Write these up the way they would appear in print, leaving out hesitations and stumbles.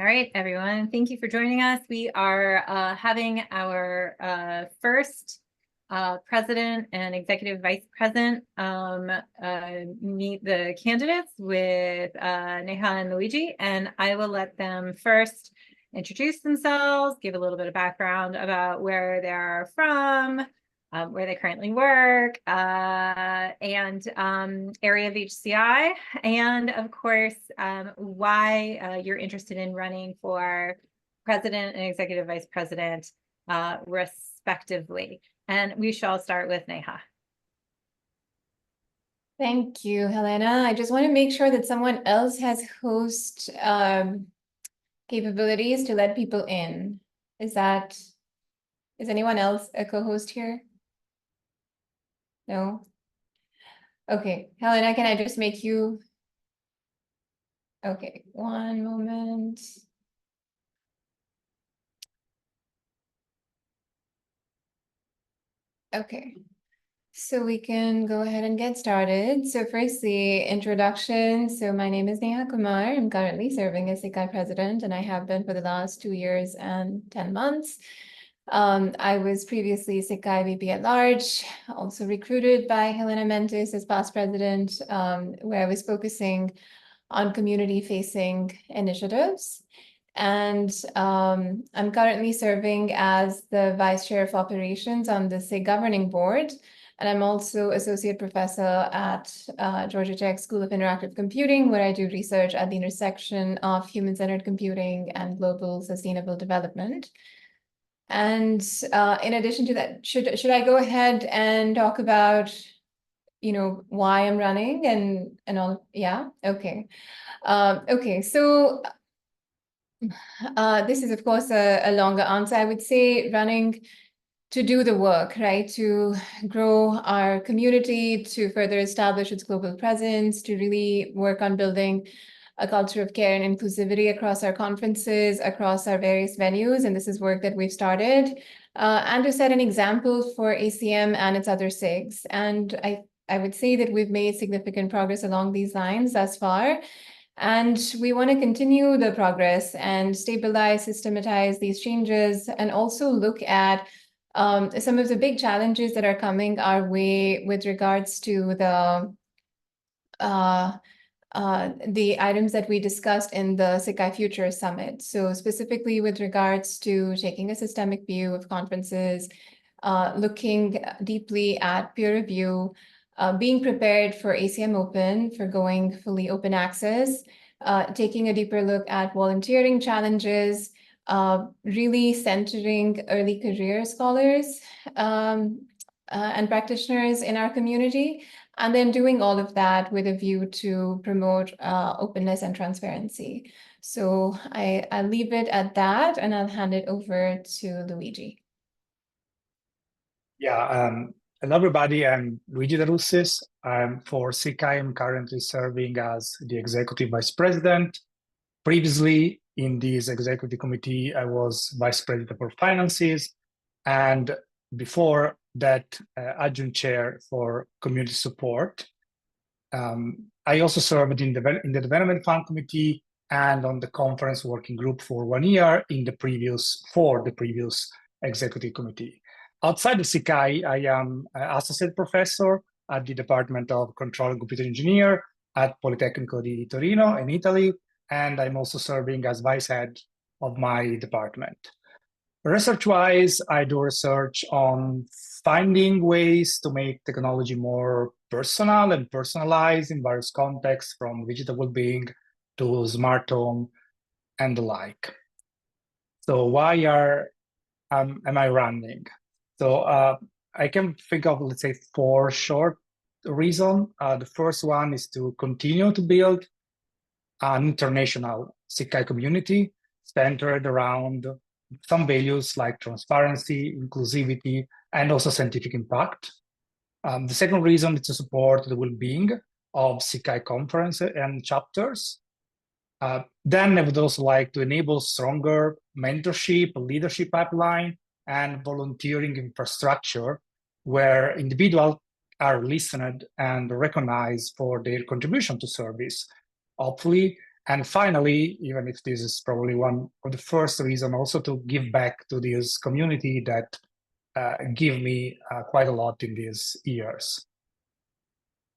All right, everyone. Thank you for joining us. We are having our first president and executive vice president meet the candidates with Neha and Luigi, and I will let them first introduce themselves, give a little bit of background about where they're from, where they currently work, and area of HCI, and of course, why you're interested in running for president and executive vice president, respectively. And we shall start with Neha. Thank you, Helena. I just want to make sure that someone else has host capabilities to let people in. Is anyone else a co-host here? No? Okay, Helena, can I just make you? Okay, one moment. Okay, so we can go ahead and get started. So firstly, introduction. So my name is Neha Kumar. I'm currently serving as SIGCHI president, and I have been for the last 2 years and 10 months. I was previously SIGCHI VP at large, also recruited by Helena Mentis as past president, where I was focusing on community-facing initiatives. And I'm currently serving as the Vice Chair of Operations on the SIG Governing Board. And I'm also Associate Professor at Georgia Tech School of Interactive Computing, where I do research at the intersection of human-centered computing and global sustainable development. And in addition to that, should I go ahead and talk about, why I'm running and all? Yeah, okay. Okay, so this is, of course, a longer answer. I would say running to do the work, right? To grow our community, to further establish its global presence, to really work on building a culture of care and inclusivity across our conferences, across our various venues. And this is work that we've started, and to set an example for ACM and its other SIGs. And I would say that we've made significant progress along these lines thus far. And we want to continue the progress and stabilize, systematize these changes, and also look at some of the big challenges that are coming our way with regards to the items that we discussed in the SIGCHI Future Summit. So specifically with regards to taking a systemic view of conferences, looking deeply at peer review, being prepared for ACM Open, for going fully open access, taking a deeper look at volunteering challenges, really centering early career scholars and practitioners in our community, and then doing all of that with a view to promote openness and transparency. So I'll leave it at that, and I'll hand it over to Luigi. Yeah, hello everybody, I'm Luigi the Russis. For SIGCHI, I'm currently serving as the Executive Vice President. Previously, in this Executive Committee, I was Vice President for Finances, and before that, Adjunct Chair for Community Support. I also served in the Development Fund Committee and on the Conference Working Group for 1 year for the previous Executive Committee. Outside of SIGCHI, I am an Associate Professor at the Department of Control and Computer Engineer at Politecnico di Torino in Italy, and I'm also serving as Vice Head of my department. Research-wise, I do research on finding ways to make technology more personal and personalized in various contexts, from digital well-being to smart home and the like. So why am I running? So I can think of, let's say, 4 short reasons. The first one is to continue to build an international SIGCHI community centered around some values like transparency, inclusivity, and also scientific impact. The second reason is to support the well-being of SIGCHI conferences and chapters. Then I would also like to enable stronger mentorship, leadership pipeline, and volunteering infrastructure where individuals are listened and recognized for their contribution to service, hopefully, And finally, even if this is probably one of the first reason, also to give back to this community that give me quite a lot in these years.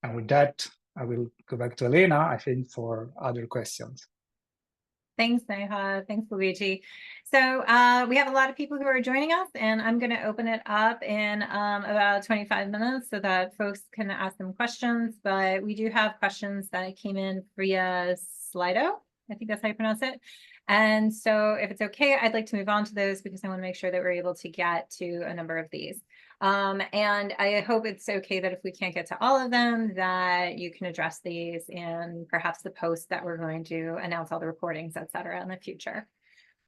And with that, I will go back to Elena, I think, for other questions. Thanks, Neha. Thanks, Luigi. So we have a lot of people who are joining us, and I'm going to open it up in about 25 minutes so that folks can ask them questions. But we do have questions that came in via Slido. I think that's how you pronounce it. And so if it's okay, I'd like to move on to those because I want to make sure that we're able to get to a number of these. And I hope it's okay that if we can't get to all of them, that you can address these in perhaps the post that we're going to announce all the recordings, et cetera, in the future.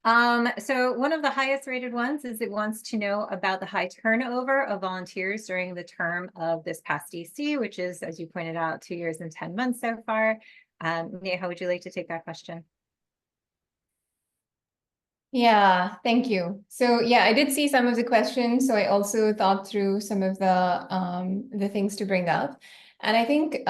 So one of the highest rated ones is it wants to know about the high turnover of volunteers during the term of this past DC, which is, as you pointed out, 2 years and 10 months so far. Neha, would you like to take that question? Yeah, thank you. So yeah, I did see some of the questions, so I also thought through some of the things to bring up. And I think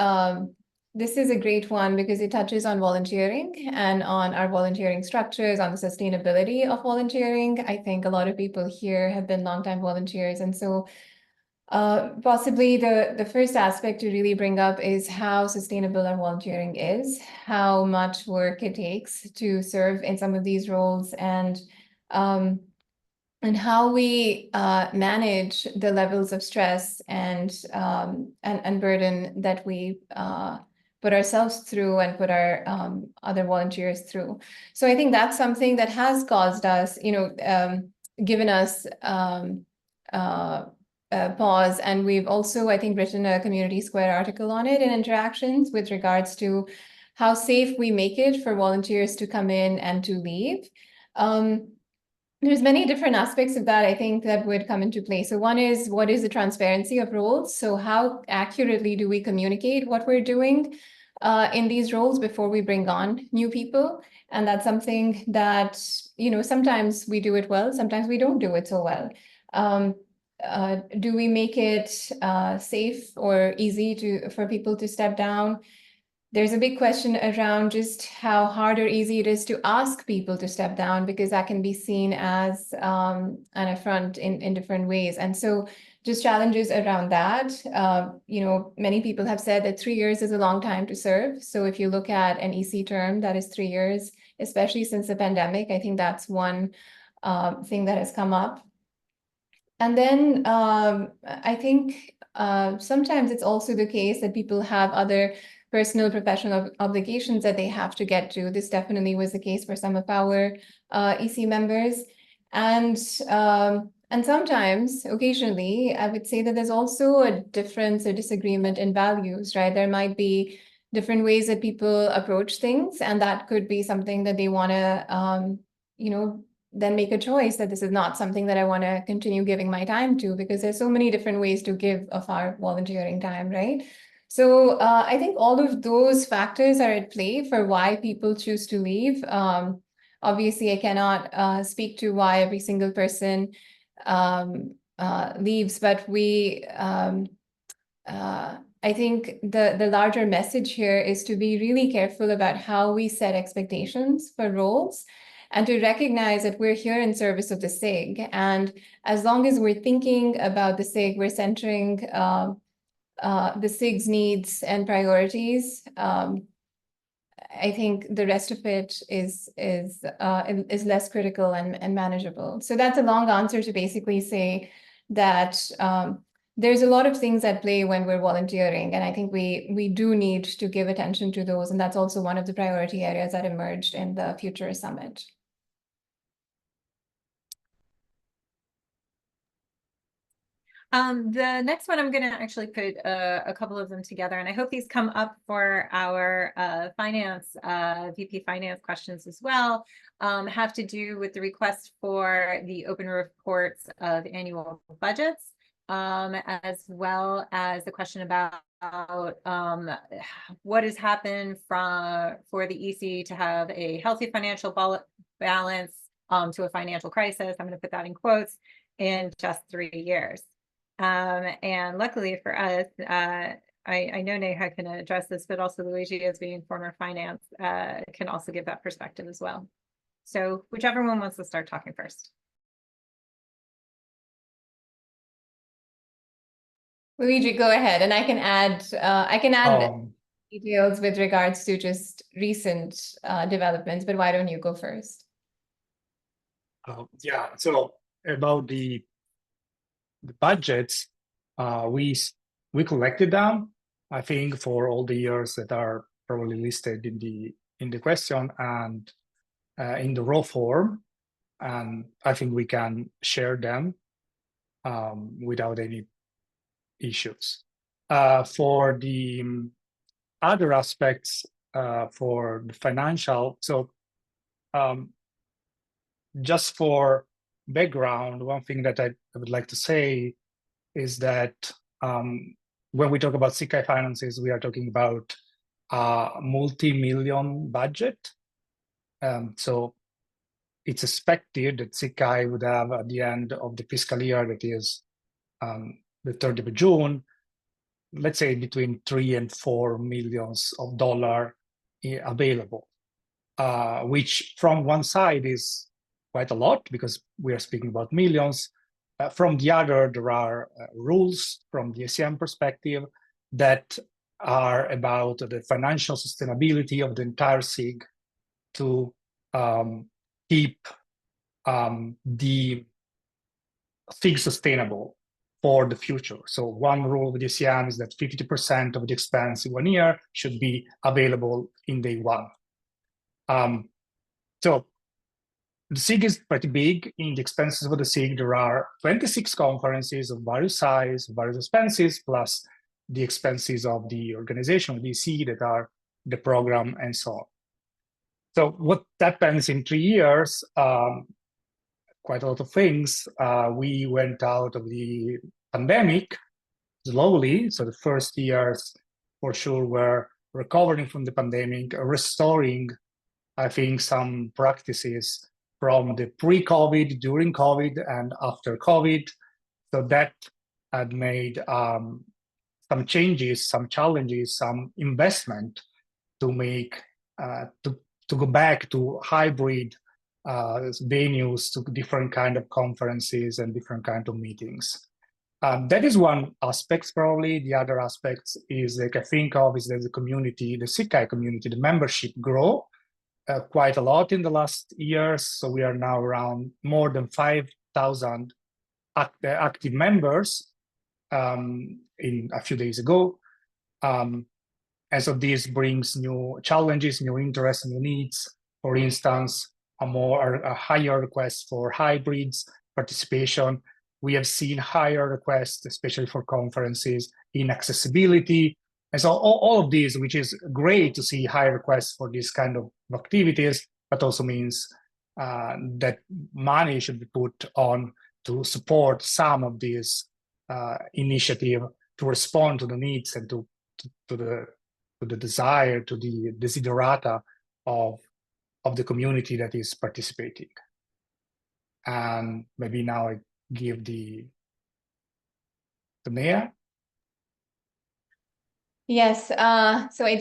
this is a great one because it touches on volunteering and on our volunteering structures, on the sustainability of volunteering. I think a lot of people here have been longtime volunteers, and so possibly the first aspect to really bring up is how sustainable our volunteering is, how much work it takes to serve in some of these roles, and how we manage the levels of stress and burden that we put ourselves through and put our other volunteers through. So I think that's something that has caused us, given us pause, and we've also, I think, written a Community Square article on it in Interactions with regards to how safe we make it for volunteers to come in and to leave. There's many different aspects of that, I think, that would come into play. So one is, what is the transparency of roles? So how accurately do we communicate what we're doing in these roles before we bring on new people? And that's something that, sometimes we do it well, sometimes we don't do it so well. Do we make it safe or easy for people to step down? There's a big question around just how hard or easy it is to ask people to step down, because that can be seen as an affront in different ways. And so just challenges around that. Many people have said that 3 years is a long time to serve. So if you look at an EC term, that is 3 years, especially since the pandemic. I think that's one thing that has come up. And then I think sometimes it's also the case that people have other personal professional obligations that they have to get to. This definitely was the case for some of our EC members. And sometimes, occasionally, I would say that there's also a difference or disagreement in values, right? There might be different ways that people approach things, and that could be something that they want to, then make a choice that this is not something that I want to continue giving my time to, because there's so many different ways to give of our volunteering time, right? So I think all of those factors are at play for why people choose to leave. Obviously, I cannot speak to why every single person leaves, but I think the larger message here is to be really careful about how we set expectations for roles, and to recognize that we're here in service of the SIG. And as long as we're thinking about the SIG, we're centering the SIG's needs and priorities. I think the rest of it is less critical and manageable. So that's a long answer to basically say that there's a lot of things at play when we're volunteering, and I think we do need to give attention to those, and that's also one of the priority areas that emerged in the Future Summit. The next one, I'm going to actually put a couple of them together, and I hope these come up for our VP Finance questions as well, have to do with the request for the open reports of annual budgets, as well as the question about what has happened for the EC to have a healthy financial balance to a financial crisis. I'm going to put that in quotes, in just 3 years. And luckily for us, I know Neha can address this, but also Luigi, as being former finance, can also give that perspective as well. So whichever one wants to start talking first. Luigi, go ahead, and I can add Um, details with regards to just recent developments, but why don't you go first? yeah, so about the budgets, we collected them, I think, for all the years that are probably listed in the question and in the raw form, and I think we can share them without any issues. For the other aspects, for the financial, so just for background, one thing that I would like to say is that when we talk about SIGCHI finances, we are talking about a multi-million budget. So it's expected that SIGCHI would have at the end of the fiscal year, that is the 30th of June, let's say between $3 and $4 million available, which from one side is quite a lot because we are speaking about millions. From the other, there are rules from the ACM perspective that are about the financial sustainability of the entire SIG to keep the SIG sustainable for the future. So one rule of the ACM is that 50% of the expense in 1 year should be available in day one. So the SIG is pretty big. In the expenses of the SIG, there are 26 conferences of various size, various expenses, plus the expenses of the organization, DC, that are the program and so on. So what happens in 3 years, quite a lot of things. We went out of the pandemic slowly. So the first years, for sure, were recovering from the pandemic, restoring, I think, some practices from the pre-COVID, during COVID, and after COVID. So that had made some changes, some challenges, some investment to make, to go back to hybrid venues, to different kind of conferences and different kind of meetings. That is one aspect, probably. The other aspect is, like, I think of is that the community, the SIGCHI community, the membership grow quite a lot in the last years. So we are now around more than 5,000 active members in a few days ago. And so this brings new challenges, new interests, new needs. For instance, a higher request for hybrids participation. We have seen higher requests, especially for conferences, in accessibility. And so all of these, which is great to see high requests for this kind of activities, but also means that money should be put on to support some of these initiative to respond to the needs and to the desire, to the desiderata of the community that is participating. And maybe now I give the Neha. Yes, so I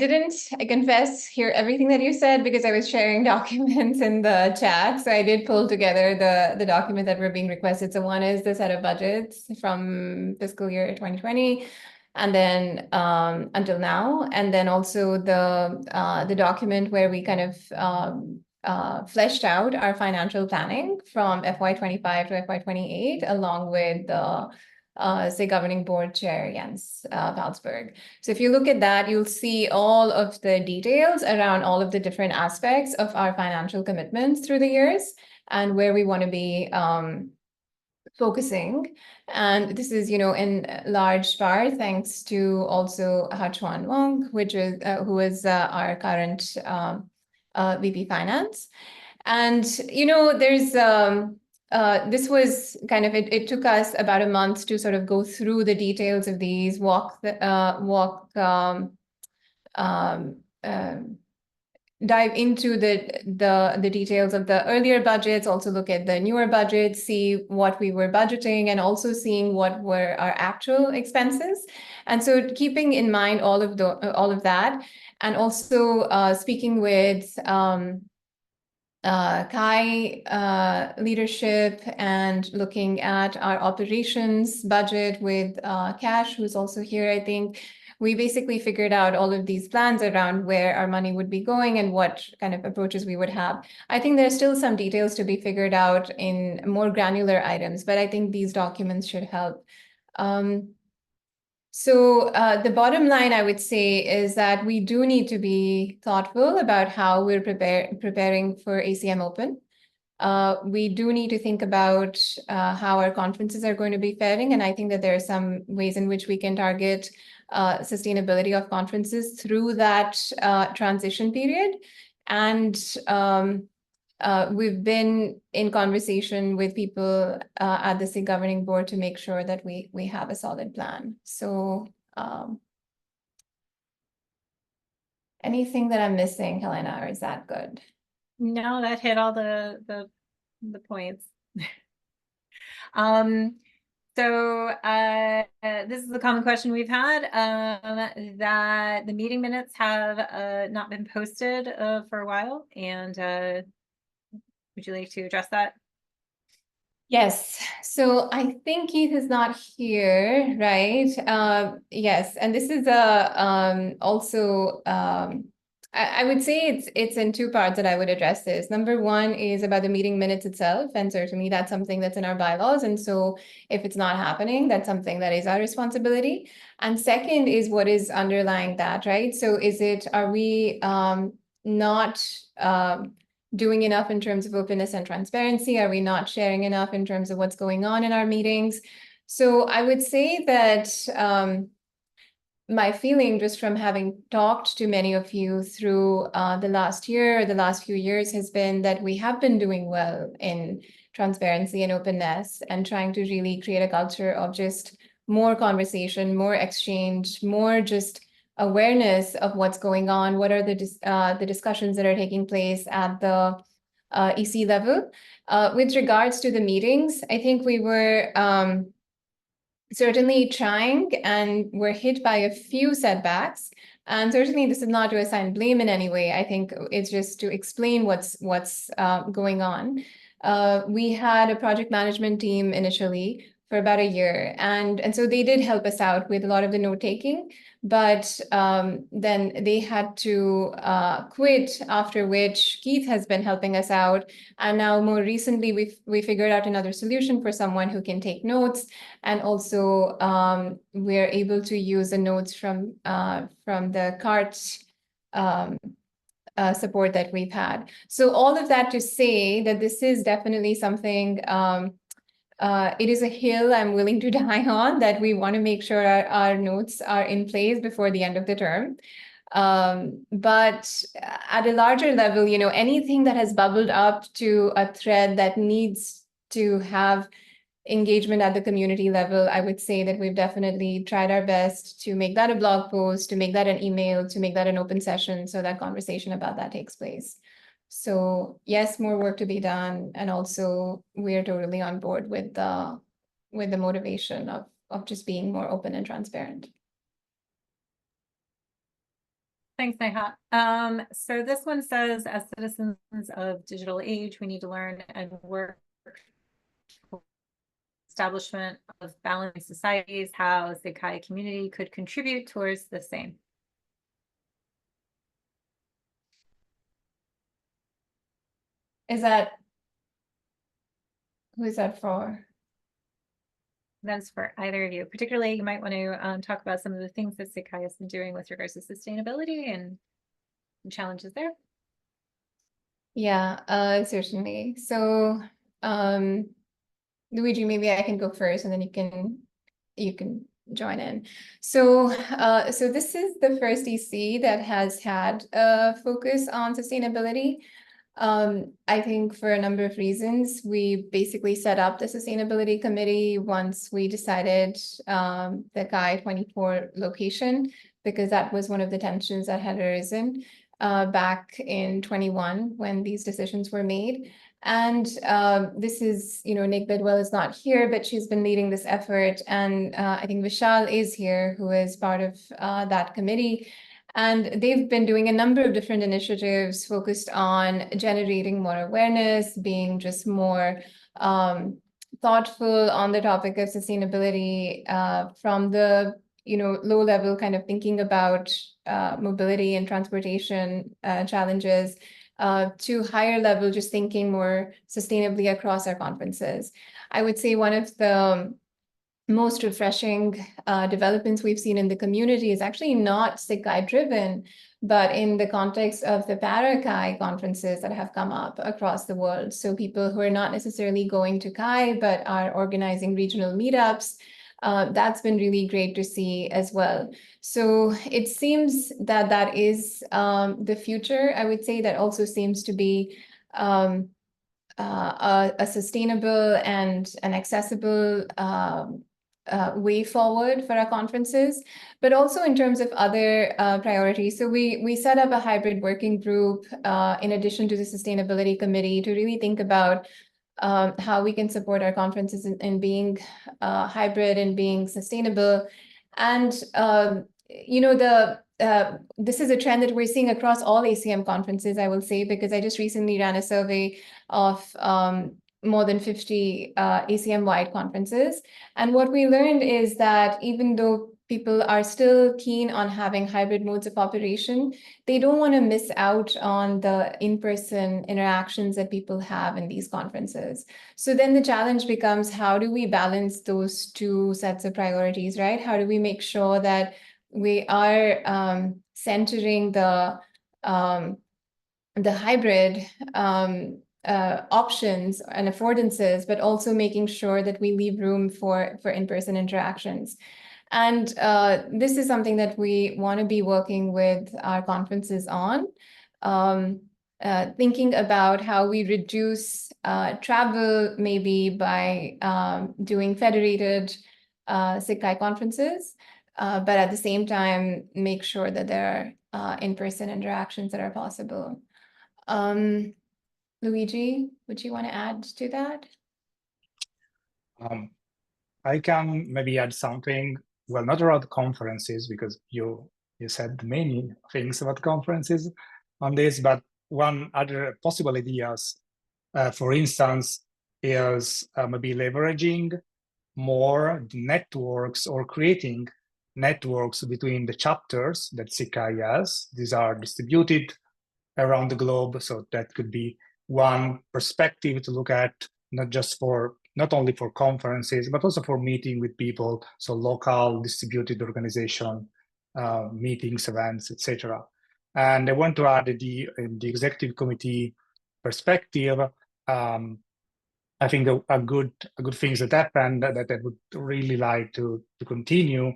confess, hear everything that you said because I was sharing documents in the chat. So I did pull together the document that were being requested. So one is the set of budgets from fiscal year 2020, and then until now, and then also the document where we kind of fleshed out our financial planning from FY25 to FY28, along with the SIG Governing Board Chair Jens Valsberg. So if you look at that, you'll see all of the details around all of the different aspects of our financial commitments through the years and where we want to be focusing. And this is, in large part thanks to also Ha-Chuan Wong, who is our current VP Finance. And, there's this was kind of, it took us about a month to sort of go through the details of these, dive into the details of the earlier budgets, also look at the newer budgets, see what we were budgeting, and also seeing what were our actual expenses. And so keeping in mind all of that, and also speaking with Kai leadership and looking at our operations budget with Cash, who's also here, I think. We basically figured out all of these plans around where our money would be going and what kind of approaches we would have. I think there's still some details to be figured out in more granular items, but I think these documents should help. So the bottom line, I would say, is that we do need to be thoughtful about how we're preparing for ACM Open. We do need to think about how our conferences are going to be faring, and I think that there are some ways in which we can target sustainability of conferences through that transition period. And we've been in conversation with people at the SIG governing board to make sure that we have a solid plan. So anything that I'm missing, Helena, or is that good? No, that hit all the points. So this is a common question we've had, that the meeting minutes have not been posted for a while, and would you like to address that? Yes, so I think Keith is not here, right? Yes, and this is also I would say it's in two parts that I would address this. Number one is about the meeting minutes itself, and certainly that's something that's in our bylaws. And so if it's not happening, that's something that is our responsibility. And second is what is underlying that, right? So are we not doing enough in terms of openness and transparency? Are we not sharing enough in terms of what's going on in our meetings? So I would say that my feeling, just from having talked to many of you through the last year, or the last few years, has been that we have been doing well in transparency and openness, and trying to really create a culture of just more conversation, more exchange, more just awareness of what's going on, what are the discussions that are taking place at the EC level. With regards to the meetings, I think we were certainly trying, and we're hit by a few setbacks. And certainly this is not to assign blame in any way. I think it's just to explain what's going on. We had a project management team initially for about a year, and so they did help us out with a lot of the note taking, but then they had to quit, after which Keith has been helping us out. And now more recently, we figured out another solution for someone who can take notes. And also we're able to use the notes from the CART support that we've had. So all of that to say that this is definitely something, it is a hill I'm willing to die on, that we want to make sure our notes are in place before the end of the term. But at a larger level, anything that has bubbled up to a thread that needs to have engagement at the community level, I would say that we've definitely tried our best to make that a blog post, to make that an email, to make that an open session, so that conversation about that takes place. So yes, more work to be done, and also we're totally on board with the motivation of just being more open and transparent. Thanks, Neha. So this one says, as citizens of digital age, we need to learn and work establishment of balanced societies, how the SIGCHI community could contribute towards the same. Who is that for? That's for either of you. Particularly, you might want to talk about some of the things that SIGCHI has been doing with regards to sustainability and challenges there. Yeah, certainly. So Luigi, maybe I can go first, and then you can join in. So so this is the first EC that has had a focus on sustainability. I think for a number of reasons. We basically set up the sustainability committee once we decided the Kai 24 location, because that was one of the tensions that had arisen. back in 21 when these decisions were made. And this is, Nick Bidwell is not here, but she's been leading this effort. And I think Vishal is here, who is part of that committee. And they've been doing a number of different initiatives focused on generating more awareness, being just more thoughtful on the topic of sustainability from the low level kind of thinking about mobility and transportation challenges to higher level, just thinking more sustainably across our conferences. I would say one of the most refreshing developments we've seen in the community is actually not SIGCHI driven, but in the context of the para-Chi conferences that have come up across the world. So people who are not necessarily going to Chi, but are organizing regional meetups, that's been really great to see as well. So it seems that that is the future. I would say that also seems to be a sustainable and an accessible way forward for our conferences, but also in terms of other priorities. So we set up a hybrid working group in addition to the sustainability committee to really think about how we can support our conferences in being hybrid and being sustainable. And this is a trend that we're seeing across all ACM conferences, I will say, because I just recently ran a survey of more than 50 ACM-wide conferences. And what we learned is that even though people are still keen on having hybrid modes of operation, they don't want to miss out on the in-person interactions that people have in these conferences. So then the challenge becomes, how do we balance those two sets of priorities, right? How do we make sure that we are centering the hybrid options and affordances, but also making sure that we leave room for in-person interactions. And this is something that we want to be working with our conferences on, thinking about how we reduce travel, maybe by doing federated SIGCHI conferences, but at the same time, make sure that there are in-person interactions that are possible. Luigi, would you want to add to that? I can maybe add something, well, not around conferences, because you said many things about conferences on this, but one other possible ideas, for instance, is maybe leveraging more networks or creating networks between the chapters that SIGCHI has. These are distributed around the globe, so that could be one perspective to look at, not only for conferences, but also for meeting with people, so local distributed organization, meetings, events, etc. And I want to add the executive committee perspective. I think a good things that happened that I would really like to continue.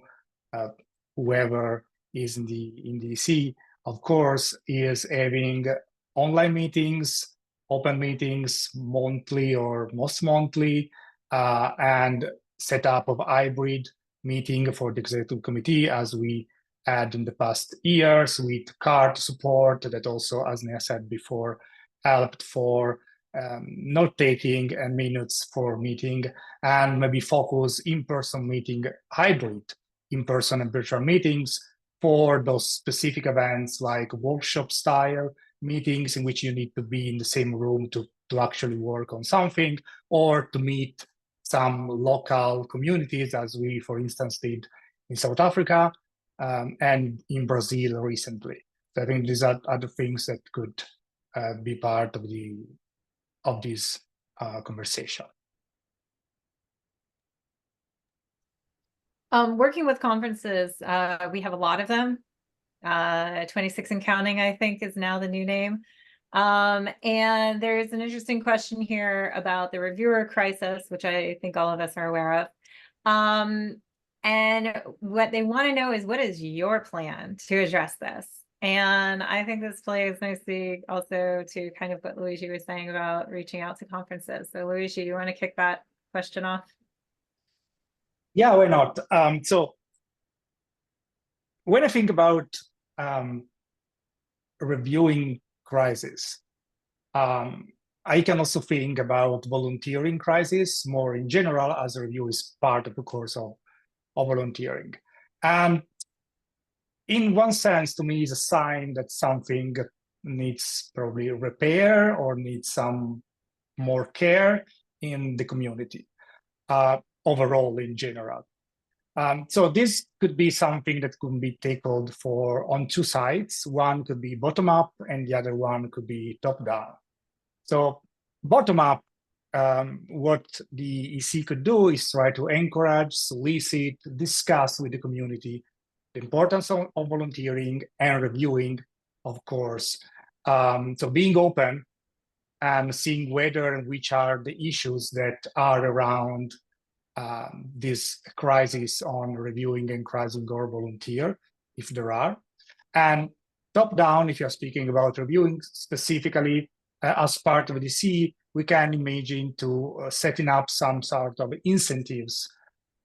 Whoever is in the EC, of course, is having online meetings, open meetings, monthly or most monthly, and setup of hybrid meeting for the executive committee, as we had in the past years, with card support that also, as Neha said before, helped for note taking and minutes for meeting, and maybe focus in-person meeting, hybrid in-person and virtual meetings for those specific events like workshop style meetings in which you need to be in the same room to actually work on something, or to meet some local communities, as we, for instance, did in South Africa and in Brazil recently. So I think these are other things that could be part of this conversation. Working with conferences, we have a lot of them. 26 and counting, I think, is now the new name. And there's an interesting question here about the reviewer crisis, which I think all of us are aware of. And what they want to know is, what is your plan to address this? And I think this plays nicely also to kind of what Luigi was saying about reaching out to conferences. So Luigi, you want to kick that question off? Yeah, why not? So when I think about reviewing crisis. I can also think about volunteering crisis more in general, as a review is part of the course of volunteering. And in one sense, to me, is a sign that something needs probably repair or needs some more care in the community overall in general. So this could be something that could be tackled on two sides. One could be bottom up and the other one could be top down. So bottom up, what the EC could do is try to encourage, solicit, discuss with the community the importance of volunteering and reviewing, of course. So being open and seeing whether and which are the issues that are around this crisis on reviewing, encouraging, or volunteer, if there are. And top down, if you're speaking about reviewing specifically as part of the DC, we can imagine to setting up some sort of incentives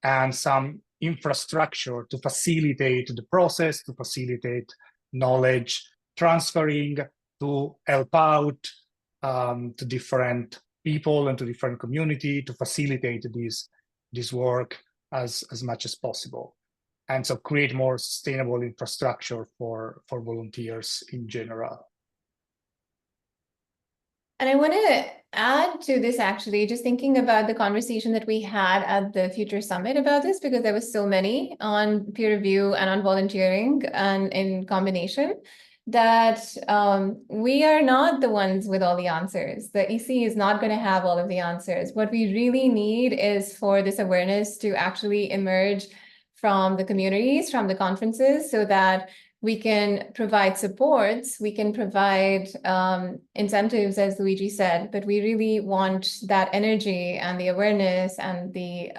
and some infrastructure to facilitate the process, to facilitate knowledge transferring, to help out to different people and to different community to facilitate this work as much as possible. And so create more sustainable infrastructure for volunteers in general. And I want to add to this, actually, just thinking about the conversation that we had at the Future Summit about this, because there was so many on peer review and on volunteering and in combination, that we are not the ones with all the answers. The EC is not going to have all of the answers. What we really need is for this awareness to actually emerge from the communities, from the conferences, so that we can provide supports, we can provide incentives, as Luigi said, but we really want that energy and the awareness and the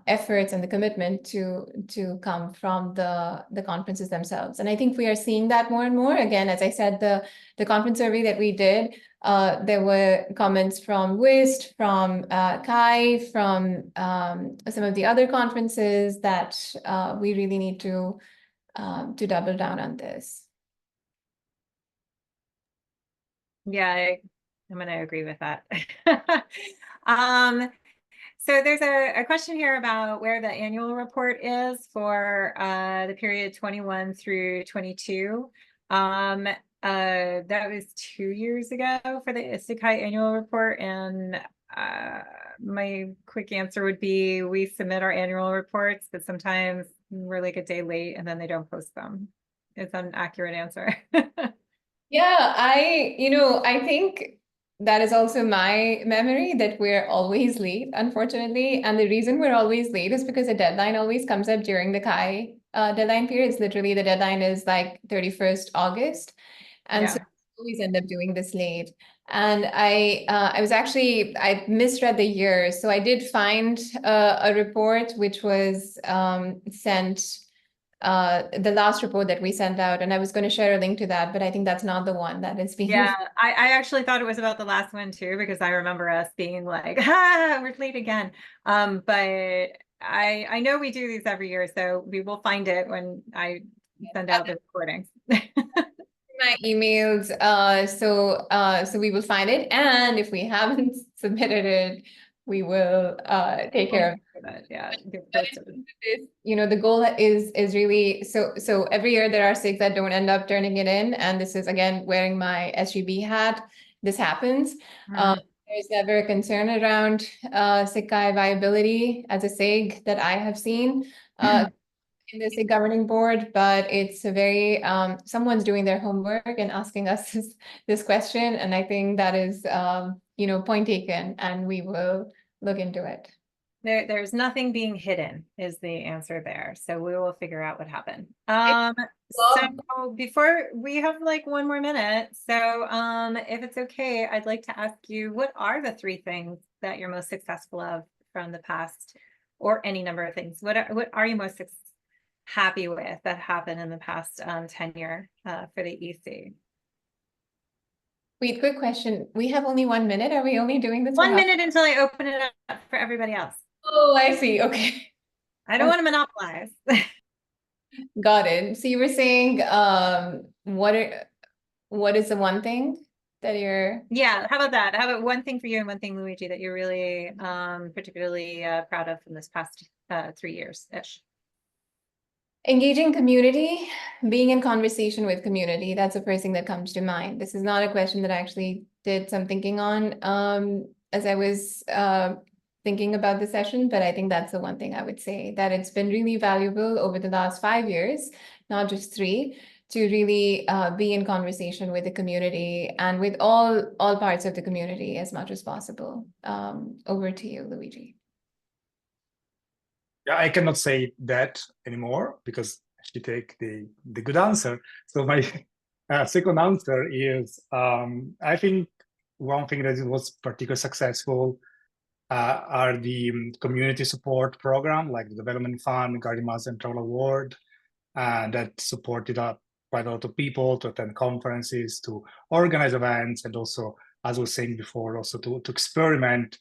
efforts and the commitment to come from the conferences themselves. And I think we are seeing that more and more. Again, as I said, the conference survey that we did, there were comments from WIST, from CHI, from some of the other conferences that we really need to double down on this. Yeah, I'm going to agree with that. So there's a question here about where the annual report is for the period 21 through 22. That was 2 years ago for the SIGCHI annual report, and my quick answer would be we submit our annual reports, but sometimes we're like a day late and then they don't post them. It's an accurate answer. Yeah, I think that is also my memory, that we're always late, unfortunately. And the reason we're always late is because the deadline always comes up during the CHI deadline period. It's literally, the deadline is like 31st August. And so we always end up doing this late. And I misread the year. So I did find a report which was sent, the last report that we sent out, and I was going to share a link to that, but I think that's not the one that is being. Yeah, I actually thought it was about the last one too, because I remember us being like, we're late again. But I know we do these every year, so we will find it when I send out the recordings. My emails, so we will find it, and if we haven't submitted it, we will take care of it. Yeah, the goal is really, so every year there are SIGs that don't end up turning it in, and this is, again, wearing my SGB hat. This happens. There's never a concern around SIGCHI viability as a SIG that I have seen in the SIG governing board, but it's a very someone's doing their homework and asking us this question, and I think that is point taken, and we will look into it. There's nothing being hidden is the answer there. So we will figure out what happened. So before we have like 1 more minute. So if it's okay, I'd like to ask you, what are the 3 things that you're most successful of from the past, or any number of things? What are you most happy with that happened in the past tenure for the EC? Wait, quick question. We have only 1 minute. Are we only doing this 1 minute until I open it up for everybody else? Oh, I see. Okay. I don't want to monopolize. Got it. So you were saying what is the one thing that you're Yeah, how about that? How about one thing for you and one thing, Luigi, that you're really particularly proud of from this past 3 years-ish? engaging community, being in conversation with community? That's the first thing that comes to mind. This is not a question that I actually did some thinking on as I was thinking about the session, but I think that's the one thing I would say, that it's been really valuable over the last 5 years, not just 3, to really be in conversation with the community and with all parts of the community as much as possible. Over to you, Luigi. Yeah, I cannot say that anymore because she take the good answer. So my second answer is I think one thing that was particularly successful are the community support program, like the Development Fund, Guardian Master and Travel Award, that supported quite a lot of people to attend conferences, to organize events, and also, as I was saying before, also to experiment,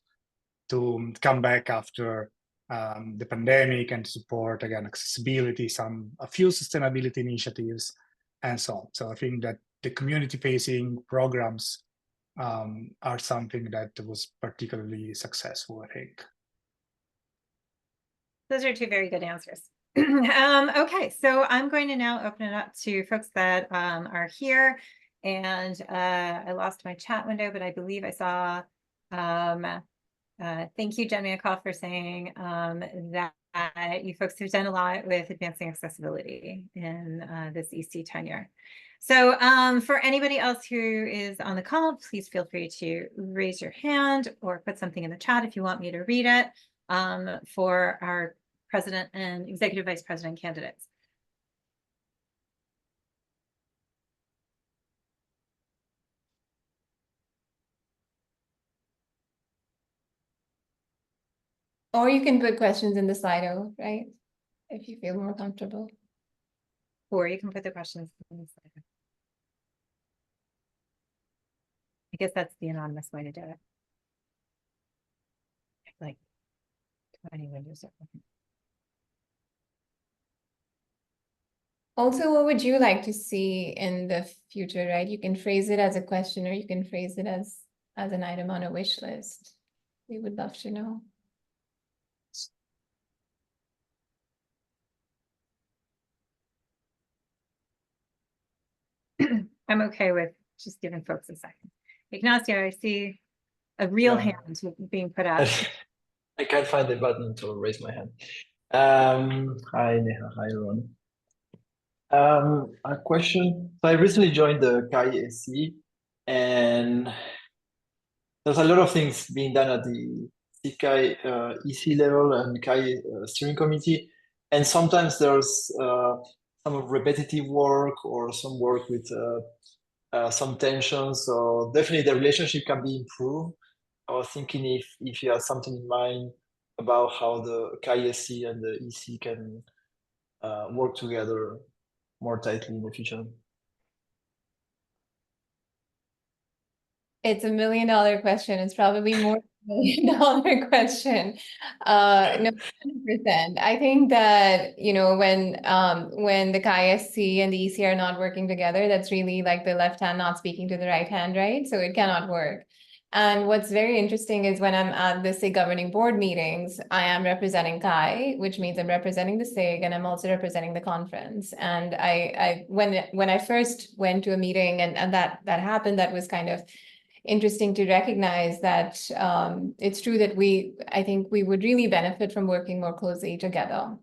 to come back after the pandemic and to support, again, accessibility, a few sustainability initiatives, and so on. So I think that the community-facing programs are something that was particularly successful, I think. Those are 2 very good answers. Okay, so I'm going to now open it up to folks that are here. And I lost my chat window, but I believe I saw, thank you, Jen Miakoff, for saying that you folks have done a lot with advancing accessibility in this EC tenure. So for anybody else who is on the call, please feel free to raise your hand or put something in the chat if you want me to read it for our president and executive vice president candidates. Or you can put questions in the Slido, right? If you feel more comfortable. Or you can put the questions in the slide. I guess that's the anonymous way to do it. Like 20 windows open. Also, what would you like to see in the future, right? You can phrase it as a question or you can phrase it as an item on a wish list. We would love to know. I'm okay with just giving folks a second. Ignacio, I see a real hand being put out. I can't find the button to raise my hand. Hi, Neha. Hi, everyone. A question. So I recently joined the CHI SC, and there's a lot of things being done at the SIGCHI EC level and CHI steering committee. And sometimes there's some repetitive work or some work with some tension. So definitely the relationship can be improved. I was thinking if you have something in mind about how the CHI and the EC can work together more tightly in the future. It's $1 million question. It's probably more than $1 million question. No, 100%. I think that, you know, when the CHI and the EC are not working together, that's really like the left hand not speaking to the right hand, right? So it cannot work. And what's very interesting is when I'm at the SIG governing board meetings, I am representing CHI, which means I'm representing the SIG and I'm also representing the conference. And when I first went to a meeting and that happened, that was kind of interesting to recognize that it's true that I think we would really benefit from working more closely together.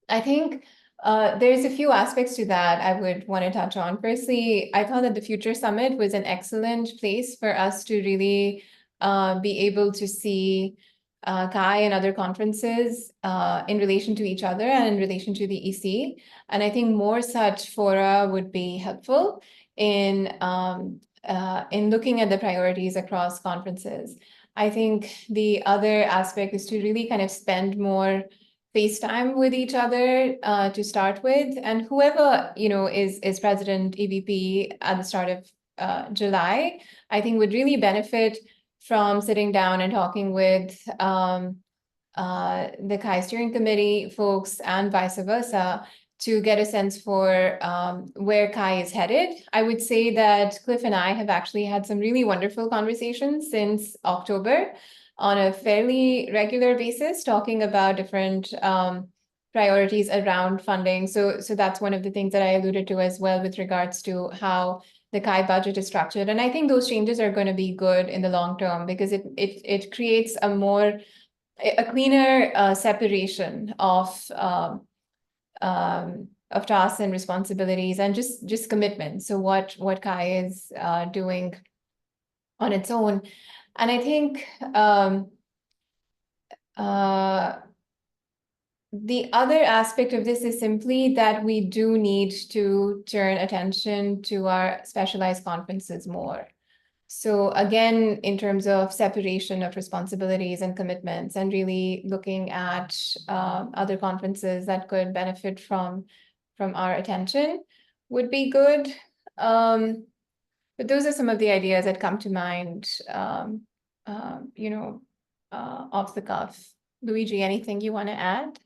I think there's a few aspects to that I would want to touch on. Firstly, I thought that the Future Summit was an excellent place for us to really be able to see CHI and other conferences in relation to each other and in relation to the EC. And I think more such fora would be helpful in looking at the priorities across conferences. I think the other aspect is to really kind of spend more face time with each other to start with, and whoever, you know, is president EVP at the start of July, I think would really benefit from sitting down and talking with the CHI steering committee folks and vice versa to get a sense for where Kai is headed. I would say that Cliff and I have actually had some really wonderful conversations since October on a fairly regular basis, talking about different priorities around funding. So that's one of the things that I alluded to as well with regards to how the Kai budget is structured. And I think those changes are going to be good in the long term because it creates a cleaner separation of tasks and responsibilities and just commitment. So what Kai is doing on its own. And I think the other aspect of this is simply that we do need to turn attention to our specialized conferences more. So again, in terms of separation of responsibilities and commitments and really looking at other conferences that could benefit from our attention would be good. But those are some of the ideas that come to mind, off the cuff. Luigi, anything you want to add?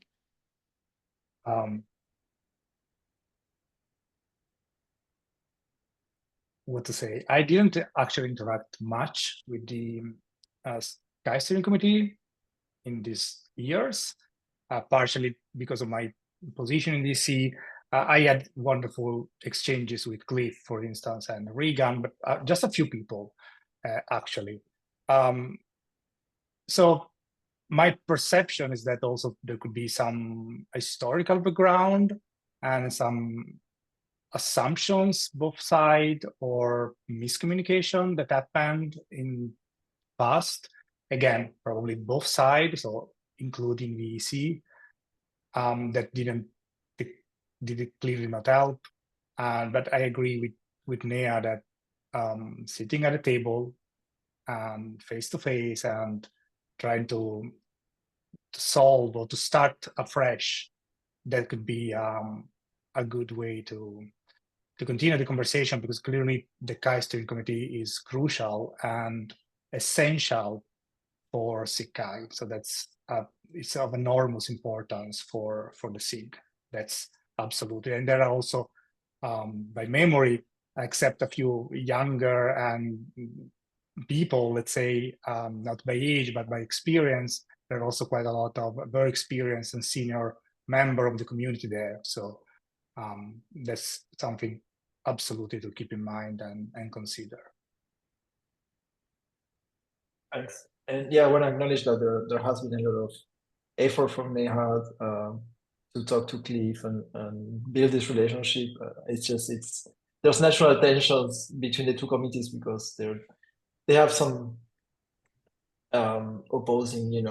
What to say? I didn't actually interact much with the SIGCHI steering committee in these years, partially because of my position in DC. I had wonderful exchanges with Cliff, for instance, and Regan, but just a few people, actually. So my perception is that also there could be some historical background and some assumptions both sides or miscommunication that happened in past. Again, probably both sides, so including the EC, that did it clearly not help. But I agree with Neha that sitting at a table and face to face and trying to solve or to start afresh, that could be a good way to continue the conversation, because clearly the Kai steering committee is crucial and essential for SIGCHI. So that's it's of enormous importance for the SIG. That's absolutely. And there are also, by memory, except a few younger and people, let's say, not by age, but by experience, there are also quite a lot of very experienced and senior member of the community there. So that's something absolutely to keep in mind and consider. Thanks. And yeah, I want to acknowledge that there has been a lot of effort from Neha to talk to Cliff and build this relationship. There's natural tensions between the two committees because they have some opposing,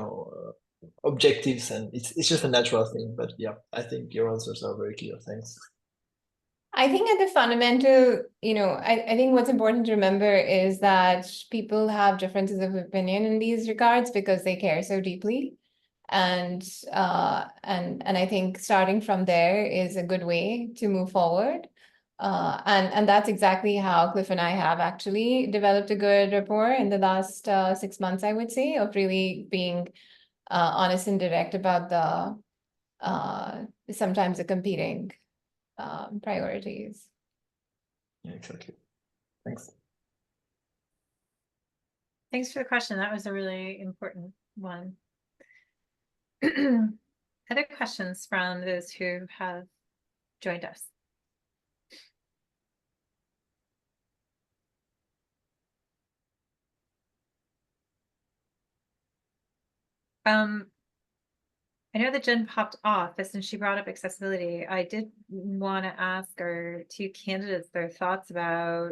objectives, and it's just a natural thing. But yeah, I think your answers are very clear. Thanks. I think at the fundamental, I think what's important to remember is that people have differences of opinion in these regards because they care so deeply. And I think starting from there is a good way to move forward. And that's exactly how Cliff and I have actually developed a good rapport in the last 6 months, I would say, of really being honest and direct about sometimes the competing priorities. Yeah, exactly. Thanks. Thanks for the question. That was a really important one. Other questions from those who have joined us? I know that Jen popped off, but since she brought up accessibility, I did want to ask our two candidates their thoughts about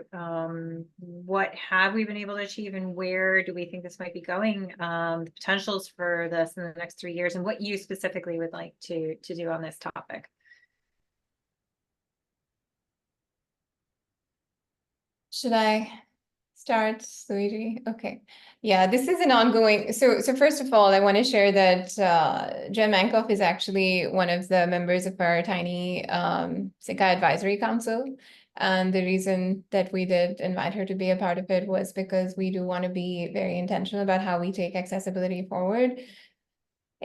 what have we been able to achieve and where do we think this might be going, the potentials for this in the next 3 years, and what you specifically would like to do on this topic. Should I start, Luigi? Okay. Yeah, this is an ongoing. So first of all, I want to share that Jen Mankoff is actually one of the members of our tiny SIGCHI Advisory Council. And the reason that we did invite her to be a part of it was because we do want to be very intentional about how we take accessibility forward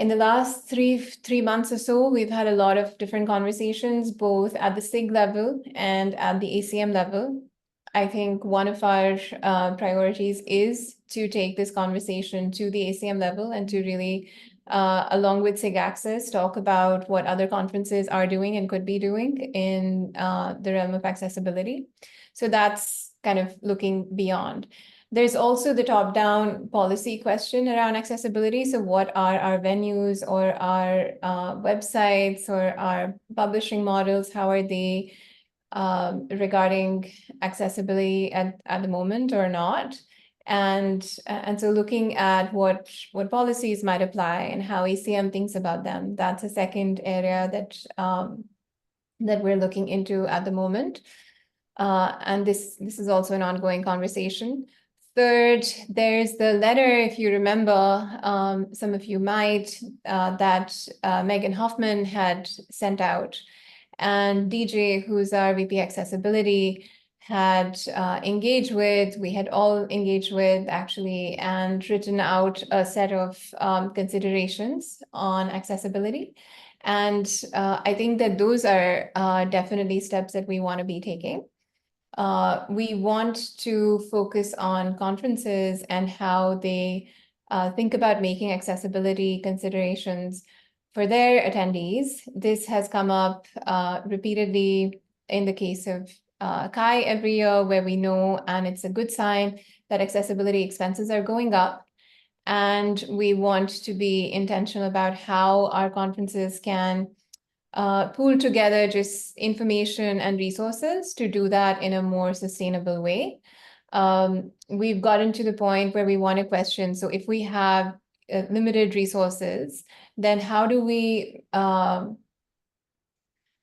In the last three months or so, we've had a lot of different conversations, both at the SIG level and at the ACM level. I think one of our priorities is to take this conversation to the ACM level and to really, along with SIG Access, talk about what other conferences are doing and could be doing in the realm of accessibility. So that's kind of looking beyond. There's also the top-down policy question around accessibility. So what are our venues or our websites or our publishing models? How are they regarding accessibility at the moment or not? And so looking at what policies might apply and how ACM thinks about them. That's a second area that we're looking into at the moment. And this is also an ongoing conversation. Third, there's the letter, if you remember, some of you might, that Megan Hoffman had sent out. And DJ, who's our VP Accessibility, had engaged with, we had all engaged with actually, and written out a set of considerations on accessibility. And I think that those are definitely steps that we want to be taking. We want to focus on conferences and how they think about making accessibility considerations for their attendees. This has come up repeatedly in the case of CHI every year, where we know, and it's a good sign, that accessibility expenses are going up. And we want to be intentional about how our conferences can pool together just information and resources to do that in a more sustainable way. We've gotten to the point where we want to question, so if we have limited resources, then how do we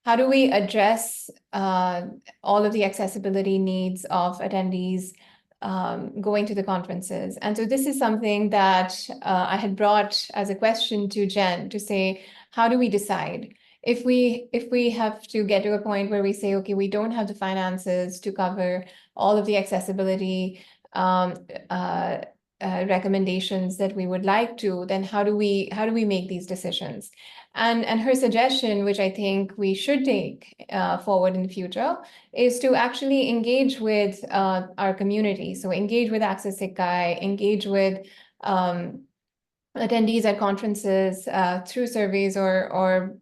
address all of the accessibility needs of attendees going to the conferences? And so this is something that I had brought as a question to Jen to say, how do we decide? If we have to get to a point where we say, okay, we don't have the finances to cover all of the accessibility recommendations that we would like to, then how do we make these decisions? And her suggestion, which I think we should take forward in the future, is to actually engage with our community. So engage with Access SIGCHI, engage with attendees at conferences through surveys or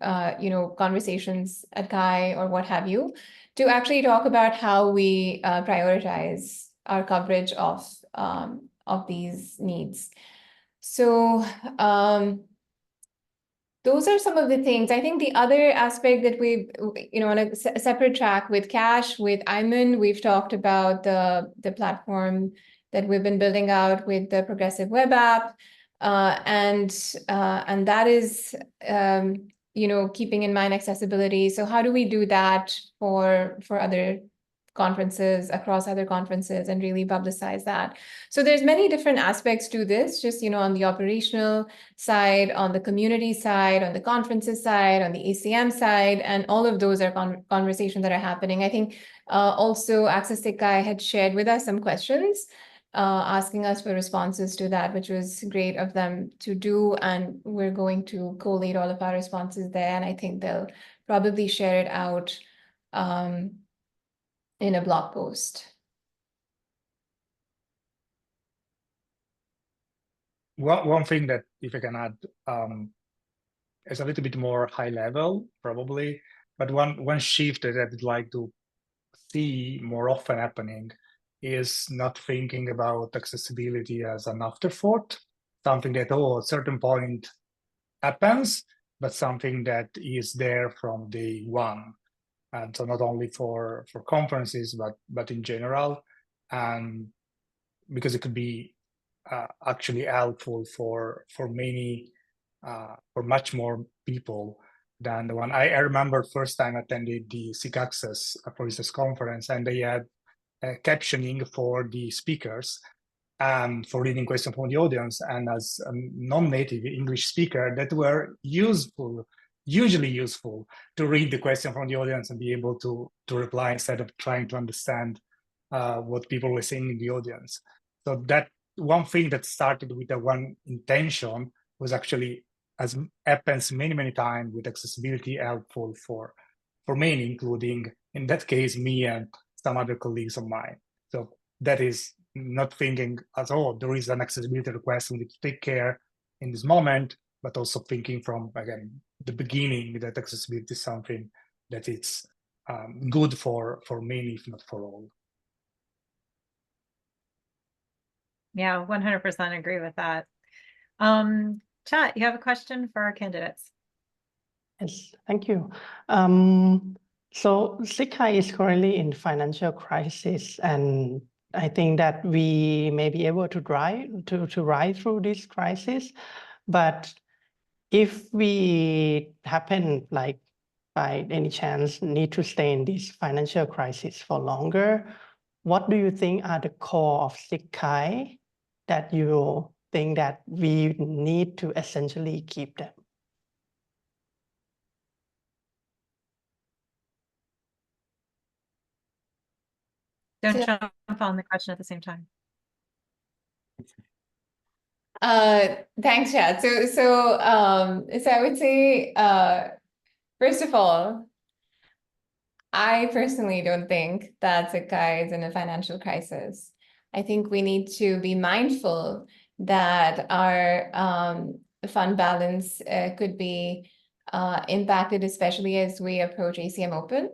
conversations at CHI or what have you, to actually talk about how we prioritize our coverage of these needs. So those are some of the things. I think the other aspect that we, on a separate track with Cash, with Ayman, we've talked about the platform that we've been building out with the Progressive Web App. And that is, keeping in mind accessibility. So how do we do that for other conferences, across other conferences, and really publicize that? So there's many different aspects to this, just, on the operational side, on the community side, on the conferences side, on the ACM side, and all of those are conversations that are happening. I think also Access SIGCHI had shared with us some questions, asking us for responses to that, which was great of them to do. And we're going to collate all of our responses there. And I think they'll probably share it out in a blog post. One thing that, if I can add, is a little bit more high level, probably, but one shift that I'd like to see more often happening is not thinking about accessibility as an afterthought, something that, at a certain point happens, but something that is there from day one. And so not only for conferences, but in general, and because it could be actually helpful for many, for much more people than the one. I remember first time I attended the SIG Access for Instance conference, and they had captioning for the speakers and for reading questions from the audience. And as a non-native English speaker, that were usually useful to read the question from the audience and be able to reply instead of trying to understand what people were saying in the audience. So that one thing that started with the one intention was actually as happens many times with accessibility, helpful for many, including in that case me and some other colleagues of mine. So that is not thinking at all there is an accessibility request we need to take care in this moment, but also thinking from again the beginning that accessibility is something that it's good for many, if not for all. Yeah, 100% agree with that. Chat, you have a question for our candidates? Yes, thank you. So SIGCHI is currently in financial crisis, and I think that we may be able to ride through this crisis. But if we happen, like by any chance, need to stay in this financial crisis for longer, what do you think are the core of SIGCHI that you think that we need to essentially keep them? Don't So- jump on the question at the same time. Thanks, Chad. So I would say, first of all, I personally don't think that SIGCHI is in a financial crisis. I think we need to be mindful that our fund balance could be impacted, especially as we approach ACM Open,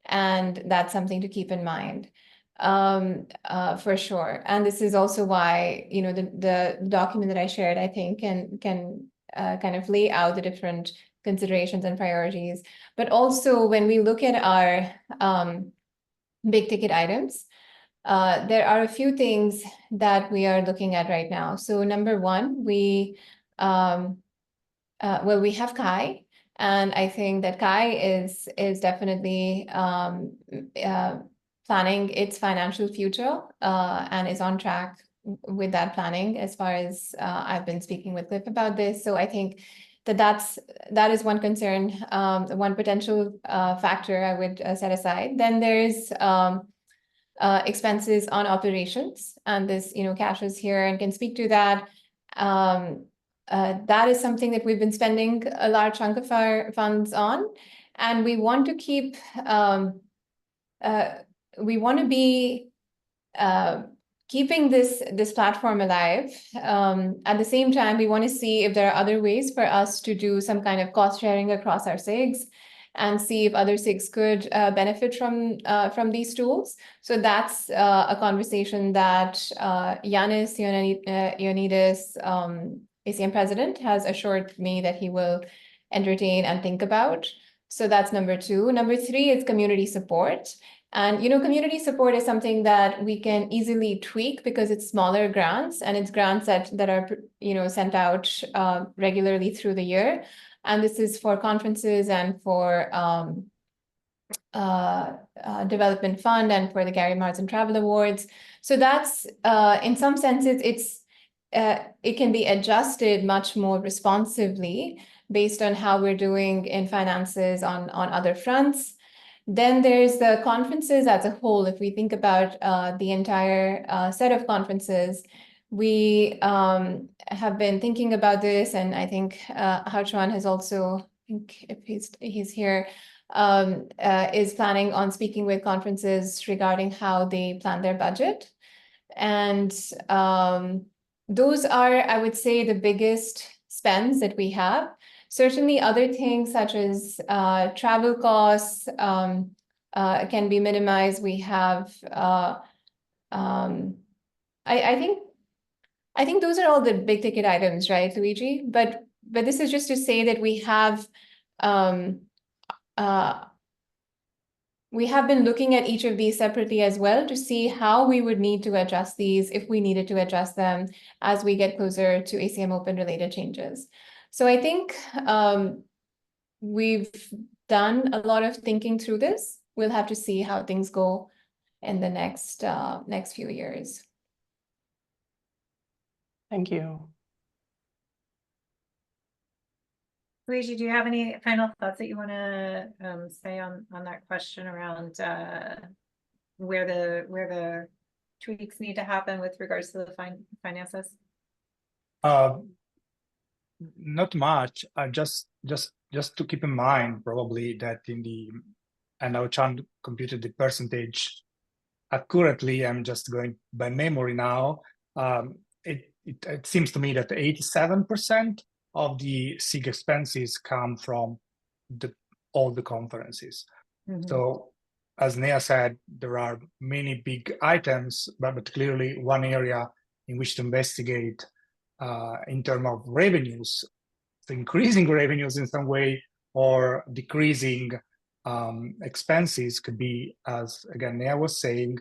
and that's something to keep in mind. For sure. And this is also why, you know, the document that I shared, I think can kind of lay out the different considerations and priorities. But also when we look at our big ticket items, there are a few things that we are looking at right now. So number one, we have Kai, and I think that Kai is definitely planning its financial future and is on track with that planning as far as I've been speaking with Cliff about this. So I think that is one concern, one potential factor I would set aside. Then there's expenses on operations, and this, you know, Cash is here and can speak to that. That is something that we've been spending a large chunk of our funds on, and we want to keep we want to be keeping this platform alive. At the same time, we want to see if there are other ways for us to do some kind of cost sharing across our SIGs and see if other SIGs could benefit from these tools. So that's a conversation that Yanis Ioannidis, ACM president, has assured me that he will entertain and think about. So that's number two. Number three is community support. And, you know, community support is something that we can easily tweak because it's smaller grants, and it's grants that are, you know, sent out regularly through the year. And this is for conferences and for development fund and for the Gary Marsden Travel Awards. So that's, in some senses, it can be adjusted much more responsively based on how we're doing in finances on other fronts. Then there's the conferences as a whole. If we think about the entire set of conferences, we have been thinking about this, and I think Harchwan has also, I think if he's here, is planning on speaking with conferences regarding how they plan their budget. And those are, I would say, the biggest spends that we have. Certainly other things such as travel costs can be minimized. We have, I think those are all the big ticket items, right, Luigi? But this is just to say that we have been looking at each of these separately as well to see how we would need to adjust these if we needed to adjust them as we get closer to ACM Open related changes. So I think we've done a lot of thinking through this. We'll have to see how things go in the next few years. Thank you. Luigi, do you have any final thoughts that you want to say on that question around where the tweaks need to happen with regards to the finances? Not much. Just to keep in mind, probably that and I can't compute the percentage accurately. I'm just going by memory now. It seems to me that 87% of the SIG expenses come from all the conferences. So, as Neha said, there are many big items, but clearly one area in which to investigate in terms of revenues, so increasing revenues in some way or decreasing expenses could be, as again Neha was saying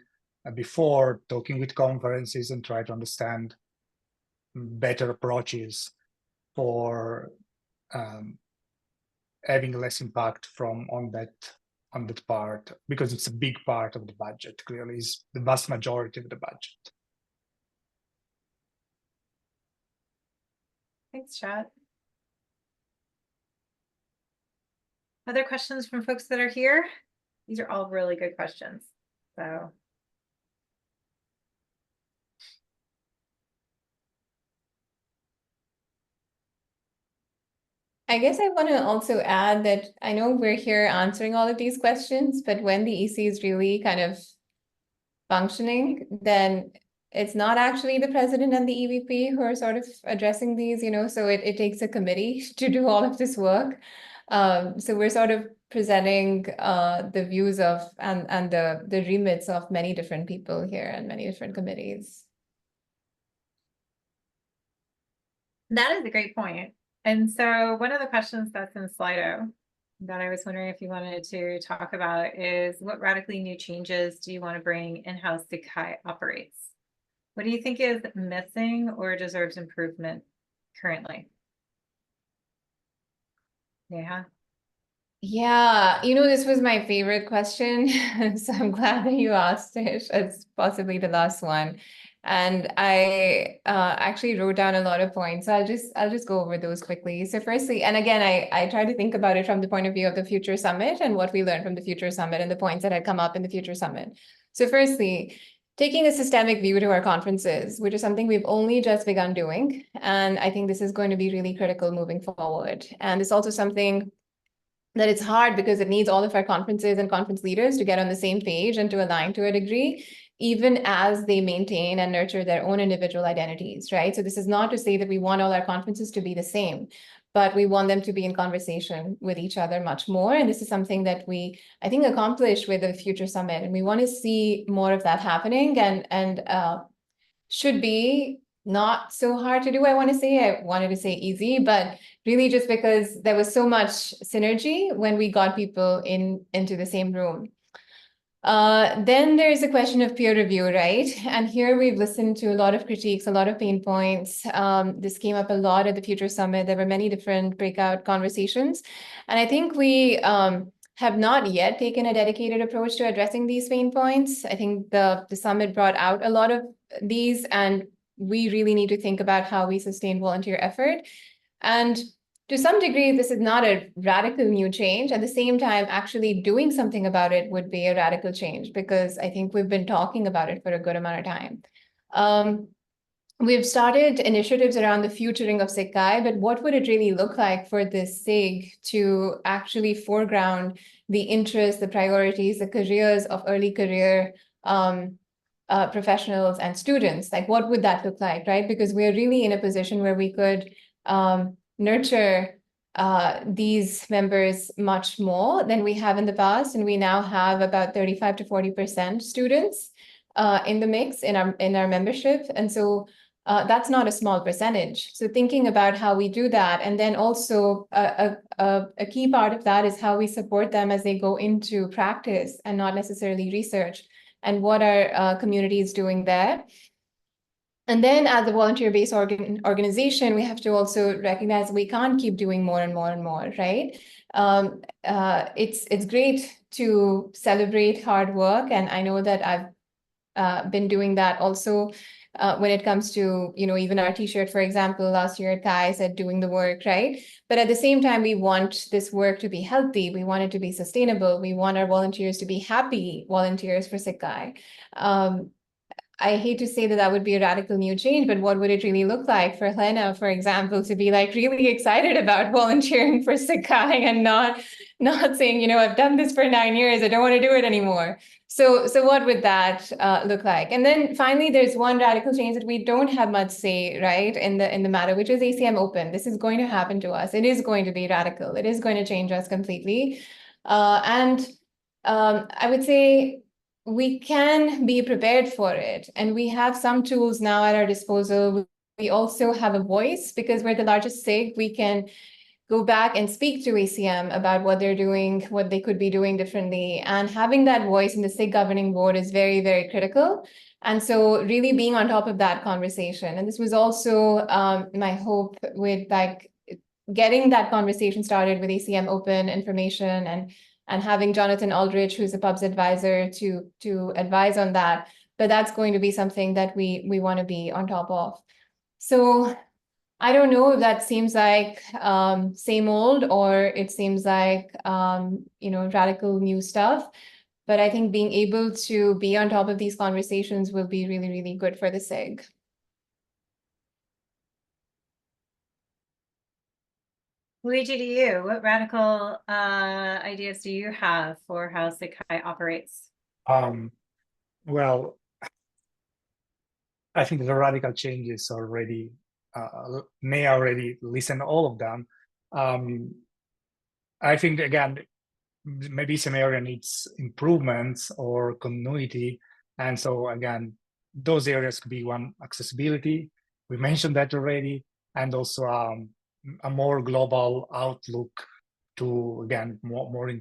before, talking with conferences and try to understand better approaches for having less impact on that part, because it's a big part of the budget. Clearly, is the vast majority of the budget. Thanks, Chad. Other questions from folks that are here? These are all really good questions. So. I guess I want to also add that I know we're here answering all of these questions, but when the EC is really kind of functioning, then it's not actually the president and the EVP who are sort of addressing these, so it takes a committee to do all of this work. So we're sort of presenting the views of and the remits of many different people here and many different committees. That is a great point. And so one of the questions that's in Slido that I was wondering if you wanted to talk about is, what radically new changes do you want to bring in-house SIGCHI operates? What do you think is missing or deserves improvement currently? Neha? Yeah, this was my favorite question, so I'm glad that you asked it. It's possibly the last one. And I actually wrote down a lot of points. So I'll just go over those quickly. So firstly, and again, I try to think about it from the point of view of the Future Summit and what we learned from the Future Summit and the points that had come up in the Future Summit. So firstly, taking a systemic view to our conferences, which is something we've only just begun doing. And I think this is going to be really critical moving forward. And it's also something that it's hard because it needs all of our conferences and conference leaders to get on the same page and to align to a degree, even as they maintain and nurture their own individual identities, right? So this is not to say that we want all our conferences to be the same, but we want them to be in conversation with each other much more. And this is something that we, I think, accomplished with the Future Summit. And we want to see more of that happening and should be not so hard to do, I wanted to say easy, but really just because there was so much synergy when we got people into the same room. Then there's a question of peer review, right? And here we've listened to a lot of critiques, a lot of pain points. This came up a lot at the Future Summit. There were many different breakout conversations. And I think we have not yet taken a dedicated approach to addressing these pain points. I think the summit brought out a lot of these, and we really need to think about how we sustain volunteer effort. And to some degree, this is not a radical new change. At the same time, actually doing something about it would be a radical change, because I think we've been talking about it for a good amount of time. We've started initiatives around the futuring of SIGCHI, but what would it really look like for this SIG to actually foreground the interests, the priorities, the careers of early career professionals and students? Like, what would that look like, right? Because we're really in a position where we could nurture these members much more than we have in the past. And we now have about 35 to 40% students in the mix in our membership. And so that's not a small percentage. So thinking about how we do that, and then also a key part of that is how we support them as they go into practice and not necessarily research, and what our community is doing there. And then as a volunteer-based organization, we have to also recognize we can't keep doing more and more and more, right? It's great to celebrate hard work, and I know that I've been doing that also when it comes to, even our t-shirt, for example, last year at Kai said doing the work, right? But at the same time, we want this work to be healthy. We want it to be sustainable. We want our volunteers to be happy volunteers for SIGCHI. I hate to say that that would be a radical new change, but what would it really look like for Helena, for example, to be like really excited about volunteering for SIGCHI and not saying, you know, I've done this for 9 years, I don't want to do it anymore. So what would that look like? And then finally, there's one radical change that we don't have much say, right, in the matter, which is ACM Open. This is going to happen to us. It is going to be radical. It is going to change us completely. I would say we can be prepared for it. And we have some tools now at our disposal. We also have a voice because we're the largest SIG. We can go back and speak to ACM about what they're doing, what they could be doing differently. And having that voice in the SIG governing board is very, very critical. And so really being on top of that conversation. And this was also my hope with like getting that conversation started with ACM Open information and having Jonathan Aldrich, who's a pubs advisor, to advise on that. But that's going to be something that we want to be on top of. So I don't know if that seems like same old or it seems like you know, radical new stuff. But I think being able to be on top of these conversations will be really, really good for the SIG. Luigi, to you, what radical ideas do you have for how SIGCHI operates? Well, I think the radical changes already, Neha already listened all of them. I think, again, maybe some area needs improvements or continuity. And so, again, those areas could be one, accessibility. We mentioned that already. And also a more global outlook to, again, more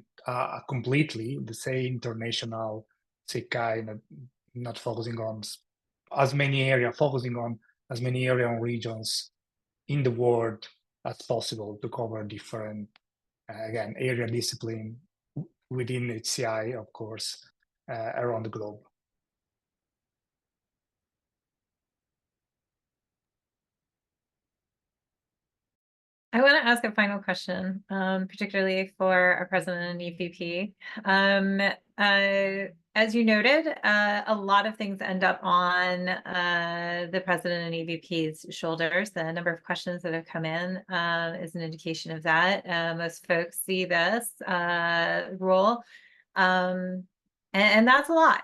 completely, the say, international SIGCHI, not focusing on as many areas, focusing on as many areas and regions in the world as possible to cover different, again, area discipline within HCI, of course, around the globe. I want to ask a final question, particularly for our president and EVP. As you noted, a lot of things end up on the president and EVP's shoulders. The number of questions that have come in is an indication of that. Most folks see this role, and that's a lot.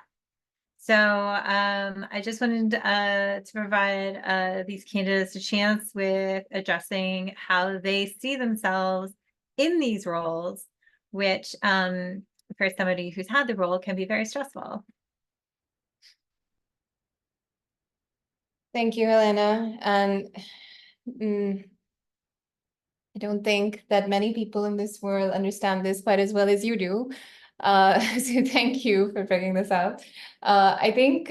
So I just wanted to provide these candidates a chance with addressing how they see themselves in these roles, which for somebody who's had the role can be very stressful. Thank you, Helena. And I don't think that many people in this world understand this quite as well as you do. So thank you for bringing this up. I think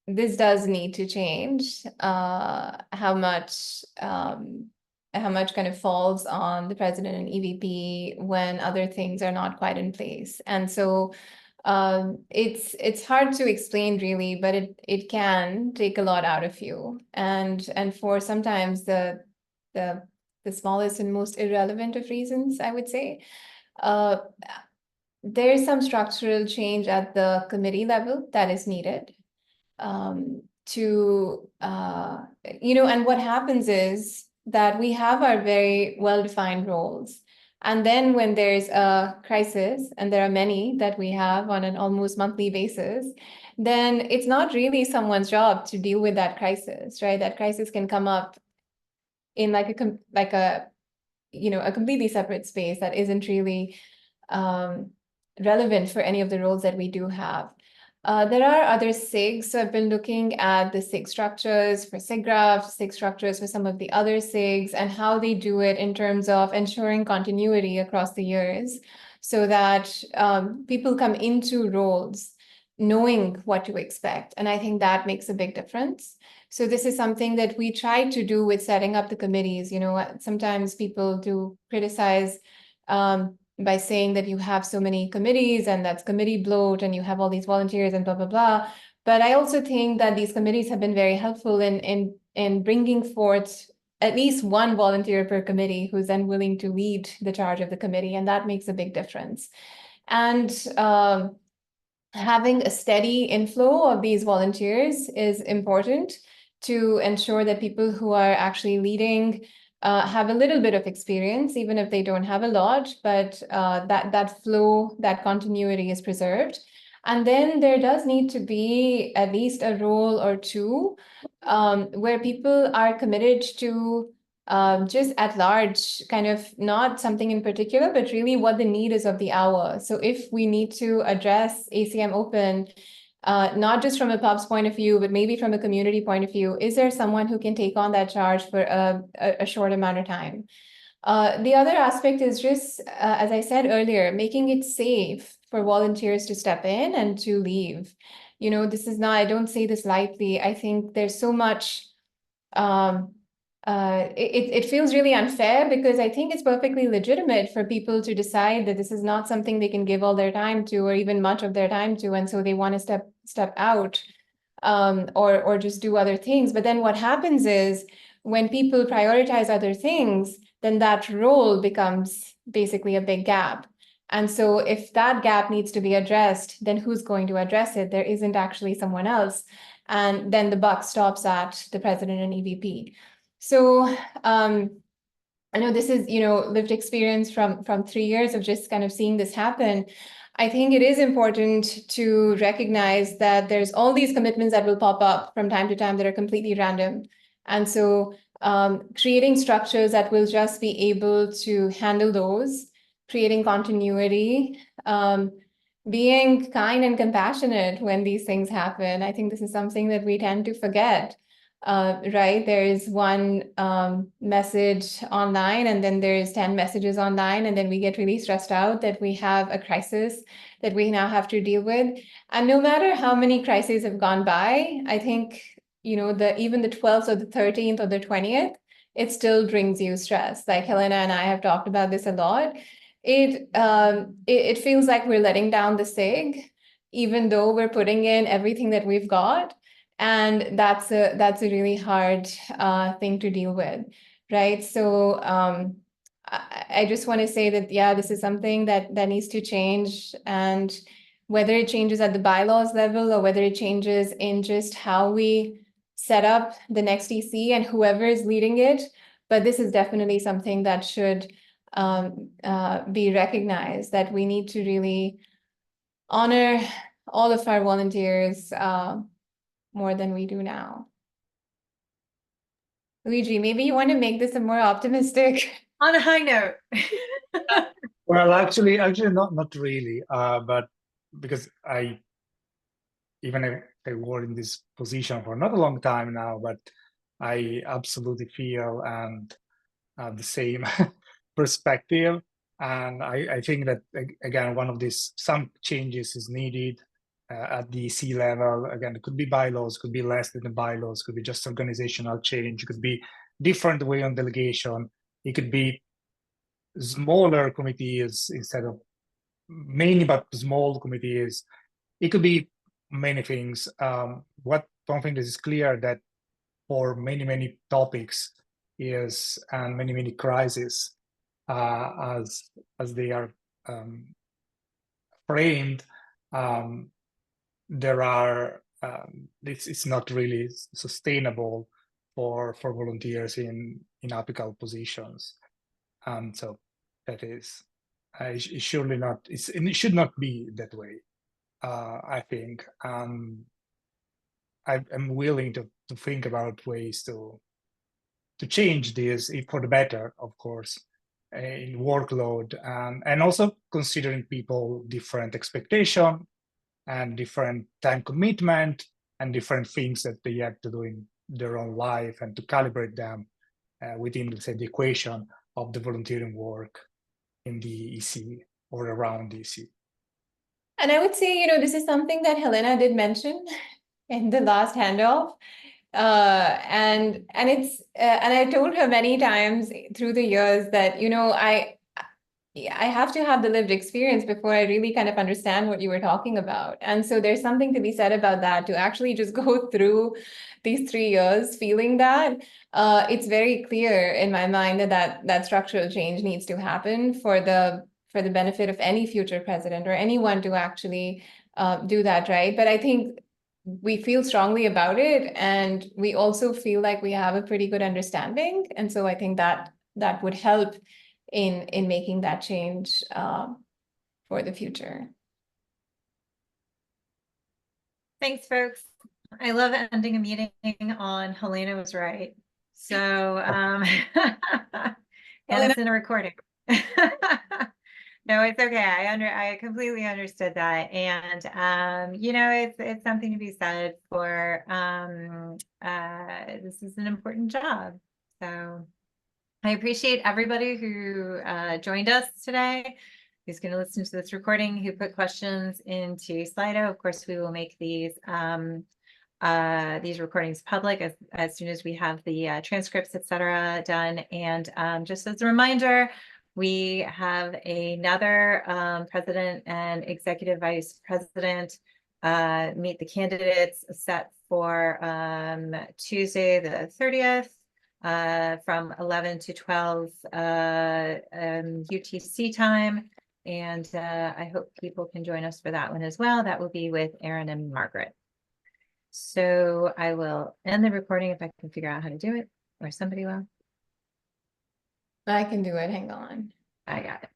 this does need to change. How much kind of falls on the president and EVP when other things are not quite in place. And so it's hard to explain really, but it can take a lot out of you. And for sometimes the smallest and most irrelevant of reasons, I would say, there is some structural change at the committee level that is needed to, you know, and what happens is that we have our very well-defined roles. And then when there's a crisis, and there are many that we have on an almost monthly basis, then it's not really someone's job to deal with that crisis, right? That crisis can come up in like a you know, a completely separate space that isn't really relevant for any of the roles that we do have. There are other SIGs, so I've been looking at the SIG structures for SIGGRAPH, SIG structures for some of the other SIGs, and how they do it in terms of ensuring continuity across the years, so that people come into roles knowing what to expect. And I think that makes a big difference. So this is something that we try to do with setting up the committees. You know, sometimes people do criticize by saying that you have so many committees and that's committee bloat and you have all these volunteers and blah, blah, blah. But I also think that these committees have been very helpful in bringing forth at least one volunteer per committee who's then willing to lead the charge of the committee. And that makes a big difference. And having a steady inflow of these volunteers is important to ensure that people who are actually leading have a little bit of experience, even if they don't have a lot, but that flow, that continuity is preserved. And then there does need to be at least a role or two where people are committed to just at large, kind of not something in particular, but really what the need is of the hour. So if we need to address ACM Open, not just from a pub's point of view, but maybe from a community point of view, is there someone who can take on that charge for a short amount of time? The other aspect is just, as I said earlier, making it safe for volunteers to step in and to leave. You know, this is not, I don't say this lightly. I think there's so much, it feels really unfair because I think it's perfectly legitimate for people to decide that this is not something they can give all their time to or even much of their time to. And so they want to step out or just do other things. But then what happens is when people prioritize other things, then that role becomes basically a big gap. And so if that gap needs to be addressed, then who's going to address it? There isn't actually someone else. And then the buck stops at the president and EVP. So I know this is, you know, lived experience from 3 years of just kind of seeing this happen. I think it is important to recognize that there's all these commitments that will pop up from time to time that are completely random. And so creating structures that will just be able to handle those, creating continuity, being kind and compassionate when these things happen. I think this is something that we tend to forget. Right, there is one message online and then there's 10 messages online, and then we get really stressed out that we have a crisis that we now have to deal with. And no matter how many crises have gone by, I think, you know, even the 12th or the 13th or the 20th, it still brings you stress. Like Helena and I have talked about this a lot. It feels like we're letting down the SIG, even though we're putting in everything that we've got. And that's a really hard thing to deal with, right? So I just want to say that, yeah, this is something that needs to change. And whether it changes at the bylaws level or whether it changes in just how we set up the next EC and whoever is leading it, but this is definitely something that should be recognized, that we need to really honor all of our volunteers more than we do now. Luigi, maybe you want to make this a more optimistic. On a high note. Well, actually, not really. But because even if I were in this position for not a long time now, but I absolutely feel and have the same perspective. And I think that, again, some changes is needed at the C level. Again, it could be bylaws, could be less than the bylaws, could be just organizational change, it could be different way on delegation. It could be smaller committees instead of many, but small committees. It could be many things. One thing that is clear that for many topics is, and many crises, as they are framed, there are it's not really sustainable for volunteers in apical positions, and so that is it's surely not. It should not be that way. I think I'm willing to think about ways to change this, if for the better, of course, in workload, and also considering people different expectation and different time commitment and different things that they have to do in their own life, and to calibrate them within, let's say, the equation of the volunteering work in the EC or around the EC. And I would say, you know, this is something that Helena did mention in the last handoff. And it's and I told her many times through the years that, you know, I have to have the lived experience before I really kind of understand what you were talking about. And so there's something to be said about that, to actually just go through these 3 years feeling that. It's very clear in my mind that structural change needs to happen for the benefit of any future president or anyone to actually do that, right? But I think we feel strongly about it, and we also feel like we have a pretty good understanding. And so I think that that would help in making that change for the future. Thanks, folks. I love ending a meeting on Helena was right. So, and it's in a recording. No, it's okay. I completely understood that. And you know, it's something to be said for this is an important job. So I appreciate everybody who joined us today, who's going to listen to this recording, who put questions into Slido. Of course, we will make these recordings public as soon as we have the transcripts, etc., done. And just as a reminder, we have another president and executive vice president meet the candidates set for Tuesday the 30th from 11 to 12 UTC time. And I hope people can join us for that one as well. That will be with Aaron and Margaret. So I will end the recording if I can figure out how to do it, or somebody will. I can do it. Hang on. I got it.